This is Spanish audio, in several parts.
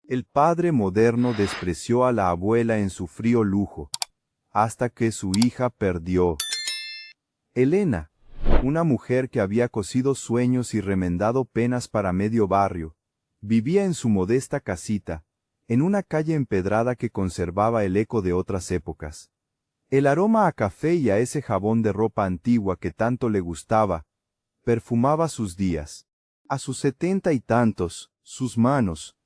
El padre moderno despreció a la abuela en su frío lujo, hasta que su hija perdió. Elena, una mujer que había cosido sueños y remendado penas para medio barrio, vivía en su modesta casita, en una calle empedrada que conservaba el eco de otras épocas. El aroma a café y a ese jabón de ropa antigua que tanto le gustaba, perfumaba sus días. A sus 70 y tantos, sus manos,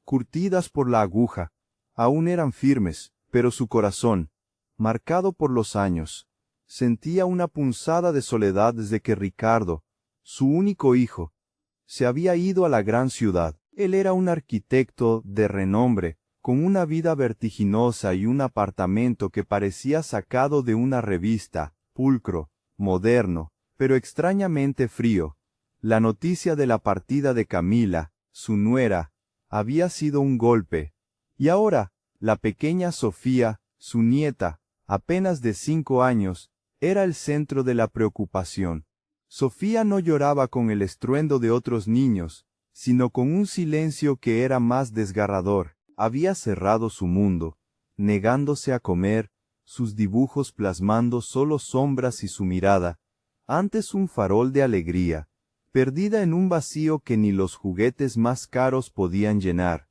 curtidas por la aguja, aún eran firmes, pero su corazón, marcado por los años, sentía una punzada de soledad desde que Ricardo, su único hijo, se había ido a la gran ciudad. Él era un arquitecto de renombre, con una vida vertiginosa y un apartamento que parecía sacado de una revista, pulcro, moderno, pero extrañamente frío. La noticia de la partida de Camila, su nuera, había sido un golpe, y ahora, la pequeña Sofía, su nieta, apenas de 5 años, era el centro de la preocupación. Sofía no lloraba con el estruendo de otros niños, sino con un silencio que era más desgarrador. Había cerrado su mundo, negándose a comer, sus dibujos plasmando solo sombras y su mirada, antes un farol de alegría, perdida en un vacío que ni los juguetes más caros podían llenar.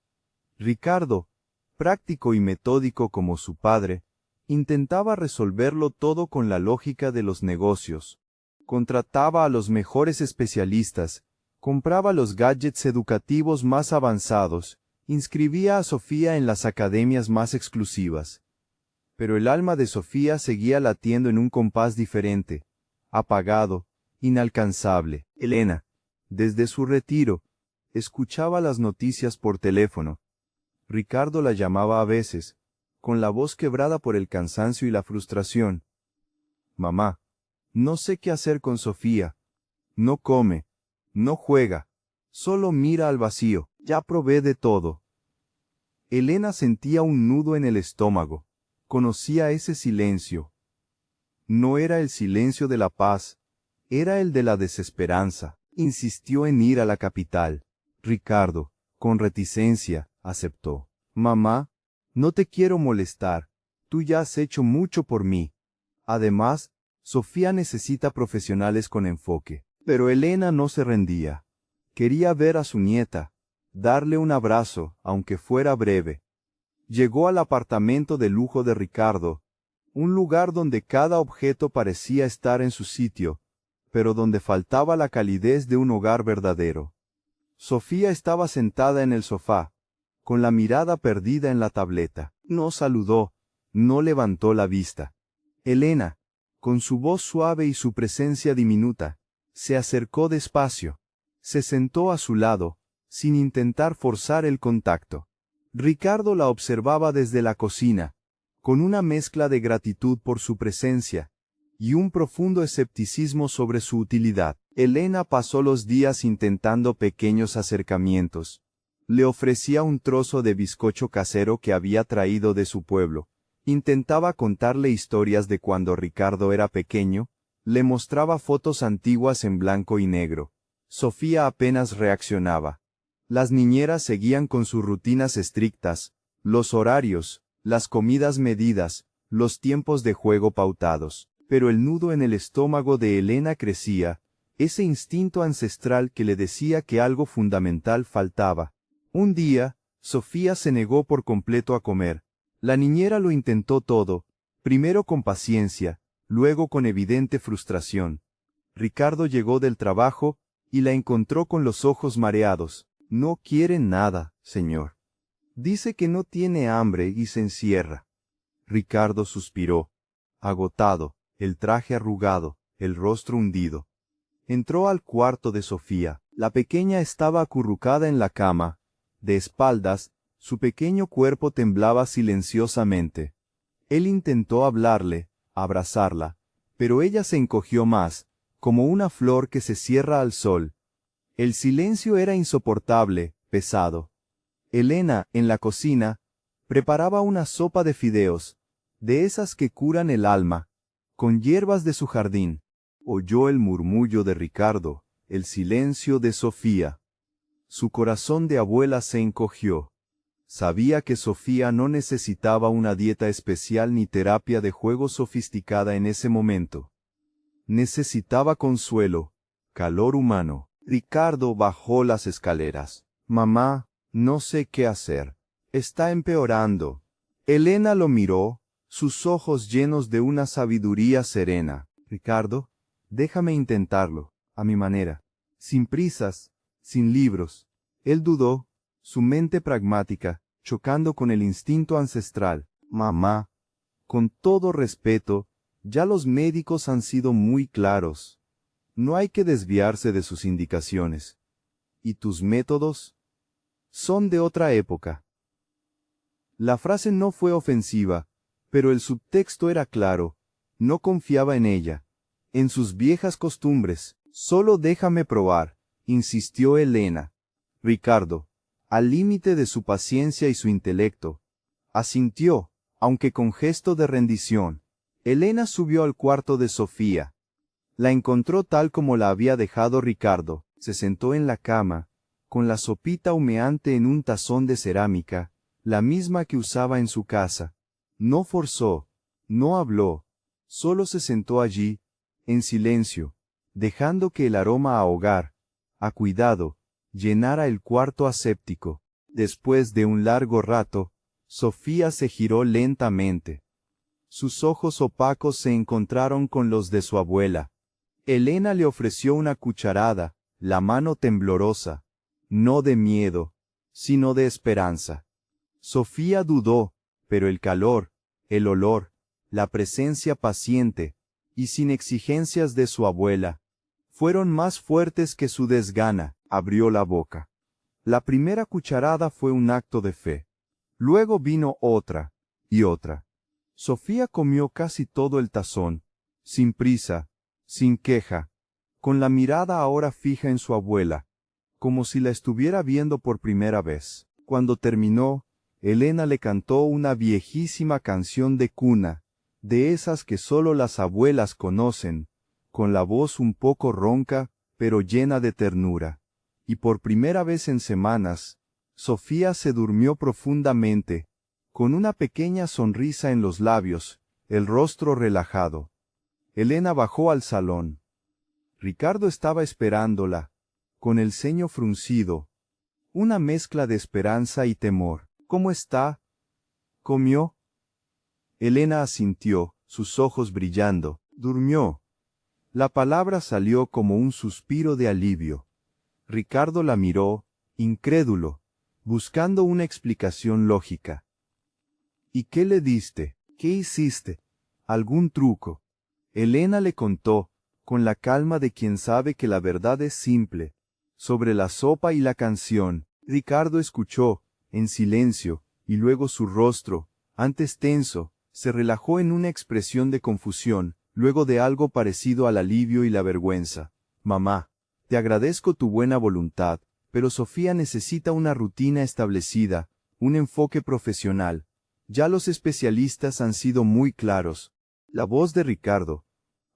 Ricardo, práctico y metódico como su padre, intentaba resolverlo todo con la lógica de los negocios. Contrataba a los mejores especialistas, compraba los gadgets educativos más avanzados, inscribía a Sofía en las academias más exclusivas. Pero el alma de Sofía seguía latiendo en un compás diferente, apagado, inalcanzable. Elena, desde su retiro, escuchaba las noticias por teléfono. Ricardo la llamaba a veces, con la voz quebrada por el cansancio y la frustración. Mamá, no sé qué hacer con Sofía. No come, no juega, solo mira al vacío. Ya probé de todo. Elena sentía un nudo en el estómago. Conocía ese silencio. No era el silencio de la paz, era el de la desesperanza. Insistió en ir a la capital. Ricardo, con reticencia, aceptó. Mamá, no te quiero molestar. Tú ya has hecho mucho por mí. Además, Sofía necesita profesionales con enfoque. Pero Elena no se rendía. Quería ver a su nieta, darle un abrazo, aunque fuera breve. Llegó al apartamento de lujo de Ricardo, un lugar donde cada objeto parecía estar en su sitio, pero donde faltaba la calidez de un hogar verdadero. Sofía estaba sentada en el sofá, con la mirada perdida en la tableta. No saludó, no levantó la vista. Elena, con su voz suave y su presencia diminuta, se acercó despacio. Se sentó a su lado, sin intentar forzar el contacto. Ricardo la observaba desde la cocina, con una mezcla de gratitud por su presencia, y un profundo escepticismo sobre su utilidad. Elena pasó los días intentando pequeños acercamientos. Le ofrecía un trozo de bizcocho casero que había traído de su pueblo. Intentaba contarle historias de cuando Ricardo era pequeño, le mostraba fotos antiguas en blanco y negro. Sofía apenas reaccionaba. Las niñeras seguían con sus rutinas estrictas, los horarios, las comidas medidas, los tiempos de juego pautados. Pero el nudo en el estómago de Elena crecía, ese instinto ancestral que le decía que algo fundamental faltaba. Un día, Sofía se negó por completo a comer. La niñera lo intentó todo, primero con paciencia, luego con evidente frustración. Ricardo llegó del trabajo, y la encontró con los ojos mareados. No quiere nada, señor. Dice que no tiene hambre y se encierra. Ricardo suspiró, agotado, el traje arrugado, el rostro hundido. Entró al cuarto de Sofía. La pequeña estaba acurrucada en la cama. De espaldas, su pequeño cuerpo temblaba silenciosamente. Él intentó hablarle, abrazarla, pero ella se encogió más, como una flor que se cierra al sol. El silencio era insoportable, pesado. Elena, en la cocina, preparaba una sopa de fideos, de esas que curan el alma, con hierbas de su jardín. Oyó el murmullo de Ricardo, el silencio de Sofía. Su corazón de abuela se encogió. Sabía que Sofía no necesitaba una dieta especial ni terapia de juego sofisticada en ese momento. Necesitaba consuelo, calor humano. Ricardo bajó las escaleras. Mamá, no sé qué hacer. Está empeorando. Elena lo miró, sus ojos llenos de una sabiduría serena. Ricardo, déjame intentarlo, a mi manera. Sin prisas, sin libros. Él dudó, su mente pragmática, chocando con el instinto ancestral. Mamá, con todo respeto, ya los médicos han sido muy claros. No hay que desviarse de sus indicaciones. ¿Y tus métodos? Son de otra época. La frase no fue ofensiva, pero el subtexto era claro. No confiaba en ella, en sus viejas costumbres. Solo déjame probar, insistió Elena. Ricardo, al límite de su paciencia y su intelecto, asintió, aunque con gesto de rendición. Elena subió al cuarto de Sofía. La encontró tal como la había dejado Ricardo. Se sentó en la cama, con la sopita humeante en un tazón de cerámica, la misma que usaba en su casa. No forzó, no habló, solo se sentó allí, en silencio, dejando que el aroma a hogar, a cuidado, llenara el cuarto aséptico. Después de un largo rato, Sofía se giró lentamente. Sus ojos opacos se encontraron con los de su abuela. Elena le ofreció una cucharada, la mano temblorosa, no de miedo, sino de esperanza. Sofía dudó, pero el calor, el olor, la presencia paciente, y sin exigencias de su abuela, fueron más fuertes que su desgana. Abrió la boca. La primera cucharada fue un acto de fe. Luego vino otra, y otra. Sofía comió casi todo el tazón, sin prisa, sin queja, con la mirada ahora fija en su abuela, como si la estuviera viendo por primera vez. Cuando terminó, Elena le cantó una viejísima canción de cuna, de esas que solo las abuelas conocen, con la voz un poco ronca, pero llena de ternura. Y por primera vez en semanas, Sofía se durmió profundamente, con una pequeña sonrisa en los labios, el rostro relajado. Elena bajó al salón. Ricardo estaba esperándola, con el ceño fruncido, una mezcla de esperanza y temor. ¿Cómo está? ¿Comió? Elena asintió, sus ojos brillando. Durmió. La palabra salió como un suspiro de alivio. Ricardo la miró, incrédulo, buscando una explicación lógica. ¿Y qué le diste? ¿Qué hiciste? ¿Algún truco? Elena le contó, con la calma de quien sabe que la verdad es simple, sobre la sopa y la canción. Ricardo escuchó, en silencio, y luego su rostro, antes tenso, se relajó en una expresión de confusión, luego de algo parecido al alivio y la vergüenza. Mamá, te agradezco tu buena voluntad, pero Sofía necesita una rutina establecida, un enfoque profesional. Ya los especialistas han sido muy claros. La voz de Ricardo,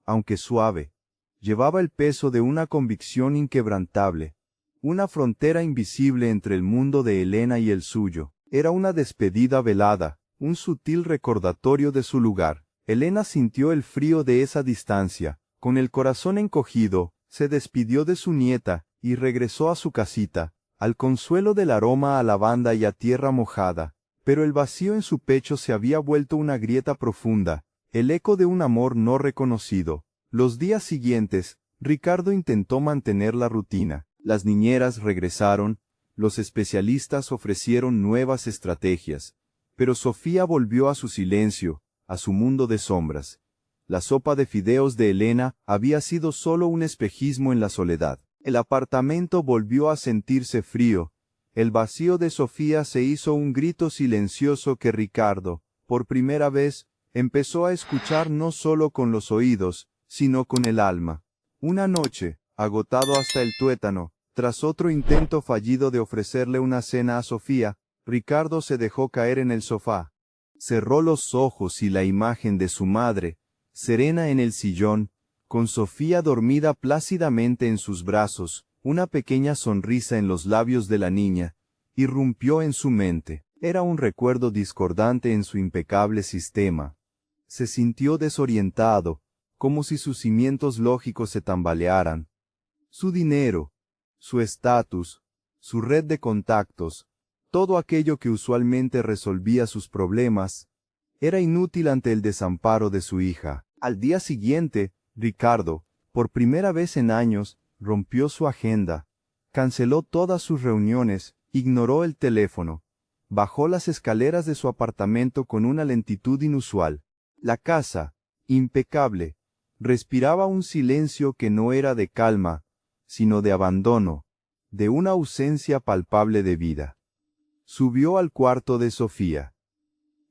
aunque suave, llevaba el peso de una convicción inquebrantable, una frontera invisible entre el mundo de Elena y el suyo. Era una despedida velada, un sutil recordatorio de su lugar. Elena sintió el frío de esa distancia. Con el corazón encogido, se despidió de su nieta, y regresó a su casita, al consuelo del aroma a lavanda y a tierra mojada. Pero el vacío en su pecho se había vuelto una grieta profunda, el eco de un amor no reconocido. Los días siguientes, Ricardo intentó mantener la rutina. Las niñeras regresaron, los especialistas ofrecieron nuevas estrategias, pero Sofía volvió a su silencio, a su mundo de sombras. La sopa de fideos de Elena había sido solo un espejismo en la soledad. El apartamento volvió a sentirse frío. El vacío de Sofía se hizo un grito silencioso que Ricardo, por primera vez, empezó a escuchar no solo con los oídos, sino con el alma. Una noche, agotado hasta el tuétano, tras otro intento fallido de ofrecerle una cena a Sofía, Ricardo se dejó caer en el sofá. Cerró los ojos y la imagen de su madre, serena en el sillón, con Sofía dormida plácidamente en sus brazos, una pequeña sonrisa en los labios de la niña, irrumpió en su mente. Era un recuerdo discordante en su impecable sistema. Se sintió desorientado, como si sus cimientos lógicos se tambalearan. Su dinero, su estatus, su red de contactos, todo aquello que usualmente resolvía sus problemas, era inútil ante el desamparo de su hija. Al día siguiente, Ricardo, por primera vez en años, rompió su agenda, canceló todas sus reuniones, ignoró el teléfono, bajó las escaleras de su apartamento con una lentitud inusual. La casa, impecable, respiraba un silencio que no era de calma, sino de abandono, de una ausencia palpable de vida. Subió al cuarto de Sofía.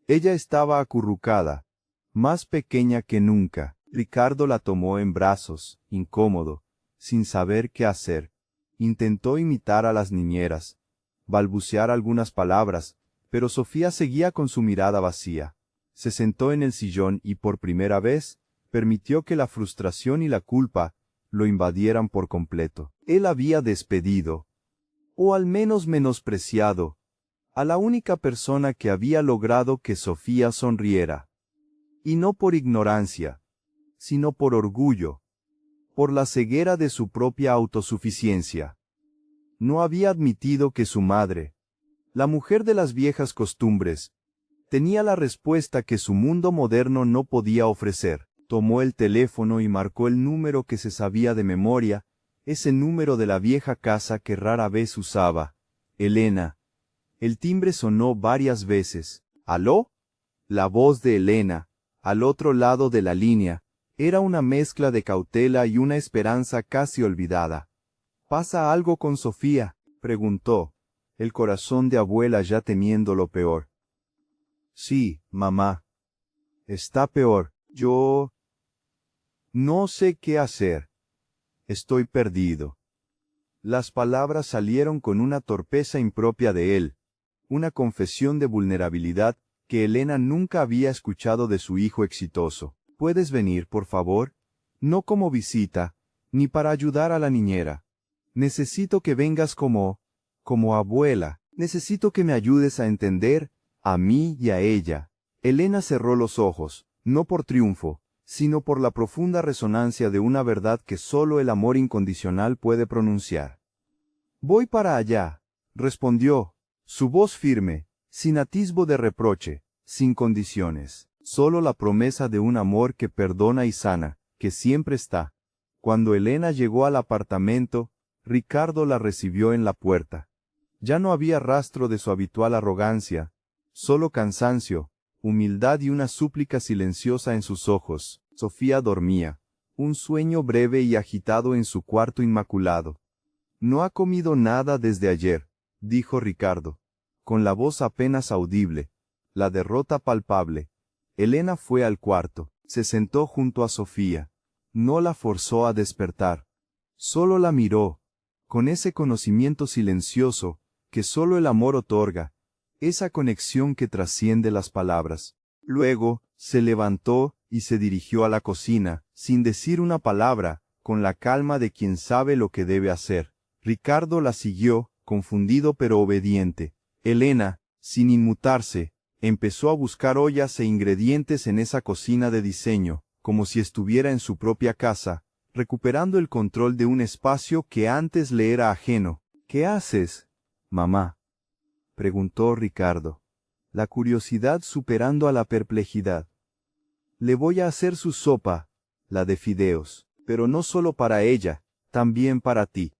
Ella estaba acurrucada, más pequeña que nunca. Ricardo la tomó en brazos, incómodo, sin saber qué hacer. Intentó imitar a las niñeras, balbucear algunas palabras, pero Sofía seguía con su mirada vacía. Se sentó en el sillón y por primera vez, permitió que la frustración y la culpa lo invadieran por completo. Él había despedido, o al menos menospreciado, a la única persona que había logrado que Sofía sonriera. Y no por ignorancia, sino por orgullo, por la ceguera de su propia autosuficiencia. No había admitido que su madre, la mujer de las viejas costumbres, tenía la respuesta que su mundo moderno no podía ofrecer. Tomó el teléfono y marcó el número que se sabía de memoria, ese número de la vieja casa que rara vez usaba. Elena. El timbre sonó varias veces. ¿Aló? La voz de Elena, al otro lado de la línea, era una mezcla de cautela y una esperanza casi olvidada. ¿Pasa algo con Sofía?, preguntó, el corazón de abuela ya temiendo lo peor. Sí, mamá. Está peor. Yo no sé qué hacer. Estoy perdido. Las palabras salieron con una torpeza impropia de él, una confesión de vulnerabilidad que Elena nunca había escuchado de su hijo exitoso. ¿Puedes venir, por favor? No como visita, ni para ayudar a la niñera. Necesito que vengas como abuela. Necesito que me ayudes a entender, a mí y a ella. Elena cerró los ojos, no por triunfo, sino por la profunda resonancia de una verdad que solo el amor incondicional puede pronunciar. Voy para allá, respondió, su voz firme, sin atisbo de reproche, sin condiciones, solo la promesa de un amor que perdona y sana, que siempre está. Cuando Elena llegó al apartamento, Ricardo la recibió en la puerta. Ya no había rastro de su habitual arrogancia, solo cansancio, humildad y una súplica silenciosa en sus ojos. Sofía dormía, un sueño breve y agitado en su cuarto inmaculado. No ha comido nada desde ayer, dijo Ricardo, con la voz apenas audible, la derrota palpable. Elena fue al cuarto, se sentó junto a Sofía. No la forzó a despertar. Solo la miró, con ese conocimiento silencioso, que solo el amor otorga, esa conexión que trasciende las palabras. Luego, se levantó y se dirigió a la cocina, sin decir una palabra, con la calma de quien sabe lo que debe hacer. Ricardo la siguió, confundido pero obediente. Elena, sin inmutarse, empezó a buscar ollas e ingredientes en esa cocina de diseño, como si estuviera en su propia casa, recuperando el control de un espacio que antes le era ajeno. ¿Qué haces, mamá?, preguntó Ricardo, la curiosidad superando a la perplejidad. Le voy a hacer su sopa, la de fideos, pero no solo para ella, también para ti.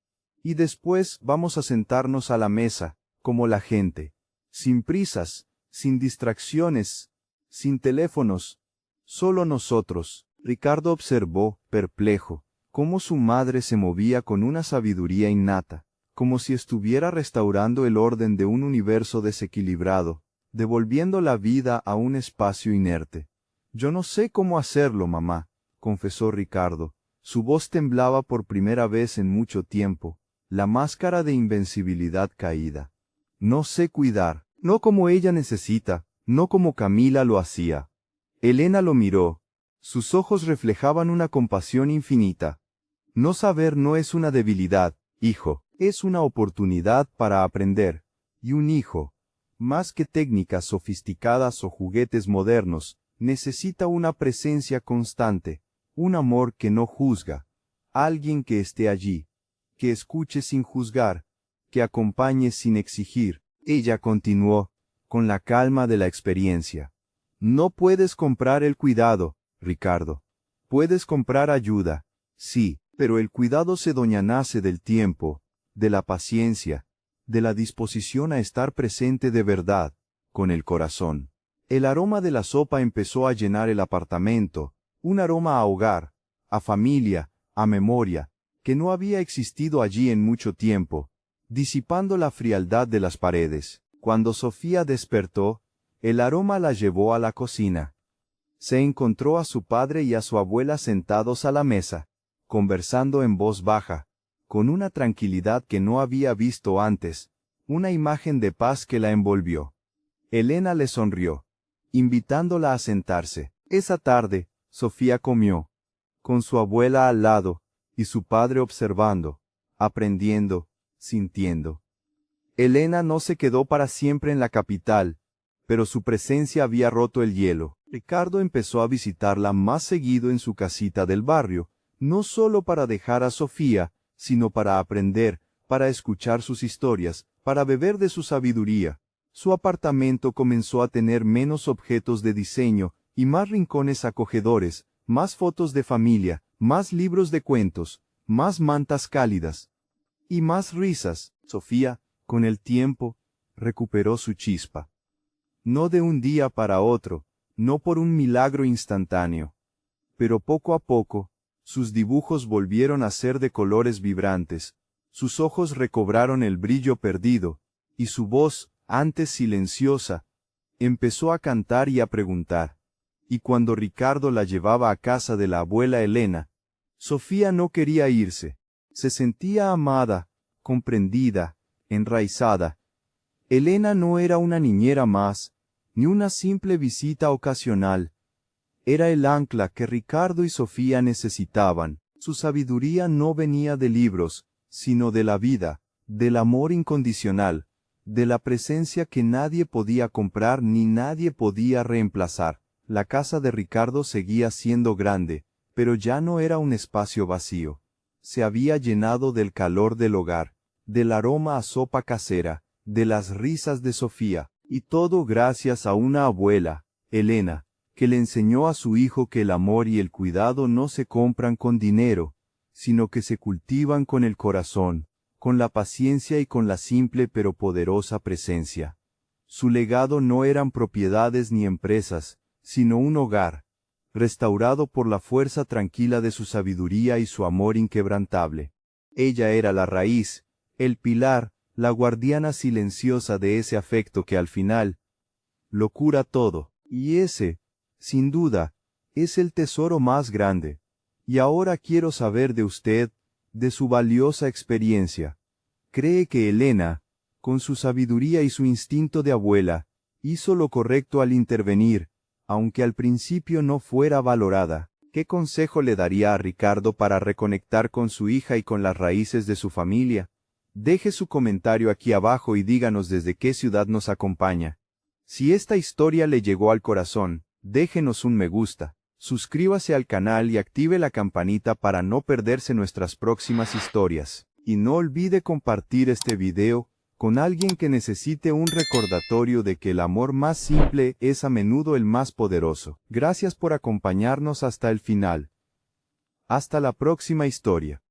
Y después vamos a sentarnos a la mesa, como la gente, sin prisas, sin distracciones, sin teléfonos, solo nosotros. Ricardo observó, perplejo, cómo su madre se movía con una sabiduría innata, como si estuviera restaurando el orden de un universo desequilibrado, devolviendo la vida a un espacio inerte. Yo no sé cómo hacerlo, mamá, confesó Ricardo. Su voz temblaba por primera vez en mucho tiempo, la máscara de invencibilidad caída. No sé cuidar, no como ella necesita, no como Camila lo hacía. Elena lo miró. Sus ojos reflejaban una compasión infinita. No saber no es una debilidad, hijo, es una oportunidad para aprender. Y un hijo, Más que técnicas sofisticadas o juguetes modernos, necesita una presencia constante, un amor que no juzga, alguien que esté allí, que escuche sin juzgar, que acompañe sin exigir. Ella continuó, con la calma de la experiencia. No puedes comprar el cuidado, Ricardo. Puedes comprar ayuda, sí, pero el cuidado nace del tiempo, de la paciencia, de la disposición a estar presente de verdad, con el corazón. El aroma de la sopa empezó a llenar el apartamento, un aroma a hogar, a familia, a memoria, que no había existido allí en mucho tiempo, disipando la frialdad de las paredes. Cuando Sofía despertó, el aroma la llevó a la cocina. Se encontró a su padre y a su abuela sentados a la mesa, conversando en voz baja, con una tranquilidad que no había visto antes, una imagen de paz que la envolvió. Elena le sonrió, invitándola a sentarse. Esa tarde, Sofía comió, con su abuela al lado, y su padre observando, aprendiendo, sintiendo. Elena no se quedó para siempre en la capital, pero su presencia había roto el hielo. Ricardo empezó a visitarla más seguido en su casita del barrio, no solo para dejar a Sofía, sino para aprender, para escuchar sus historias, para beber de su sabiduría. Su apartamento comenzó a tener menos objetos de diseño y más rincones acogedores, más fotos de familia, más libros de cuentos, más mantas cálidas y más risas. Sofía, con el tiempo, recuperó su chispa. No de un día para otro, no por un milagro instantáneo, pero poco a poco, sus dibujos volvieron a ser de colores vibrantes, sus ojos recobraron el brillo perdido, y su voz, antes silenciosa, empezó a cantar y a preguntar. Y cuando Ricardo la llevaba a casa de la abuela Elena, Sofía no quería irse. Se sentía amada, comprendida, enraizada. Elena no era una niñera más, ni una simple visita ocasional. Era el ancla que Ricardo y Sofía necesitaban. Su sabiduría no venía de libros, sino de la vida, del amor incondicional, de la presencia que nadie podía comprar ni nadie podía reemplazar. La casa de Ricardo seguía siendo grande, pero ya no era un espacio vacío. Se había llenado del calor del hogar, del aroma a sopa casera, de las risas de Sofía, y todo gracias a una abuela, Elena, que le enseñó a su hijo que el amor y el cuidado no se compran con dinero, sino que se cultivan con el corazón, con la paciencia y con la simple pero poderosa presencia. Su legado no eran propiedades ni empresas, sino un hogar, restaurado por la fuerza tranquila de su sabiduría y su amor inquebrantable. Ella era la raíz, el pilar, la guardiana silenciosa de ese afecto que al final lo cura todo, y ese, sin duda, es el tesoro más grande. Y ahora quiero saber de usted, de su valiosa experiencia. ¿Cree que Elena, con su sabiduría y su instinto de abuela, hizo lo correcto al intervenir, aunque al principio no fuera valorada? ¿Qué consejo le daría a Ricardo para reconectar con su hija y con las raíces de su familia? Deje su comentario aquí abajo y díganos desde qué ciudad nos acompaña. Si esta historia le llegó al corazón, déjenos un me gusta, suscríbase al canal y active la campanita para no perderse nuestras próximas historias. Y no olvide compartir este video con alguien que necesite un recordatorio de que el amor más simple es a menudo el más poderoso. Gracias por acompañarnos hasta el final. Hasta la próxima historia.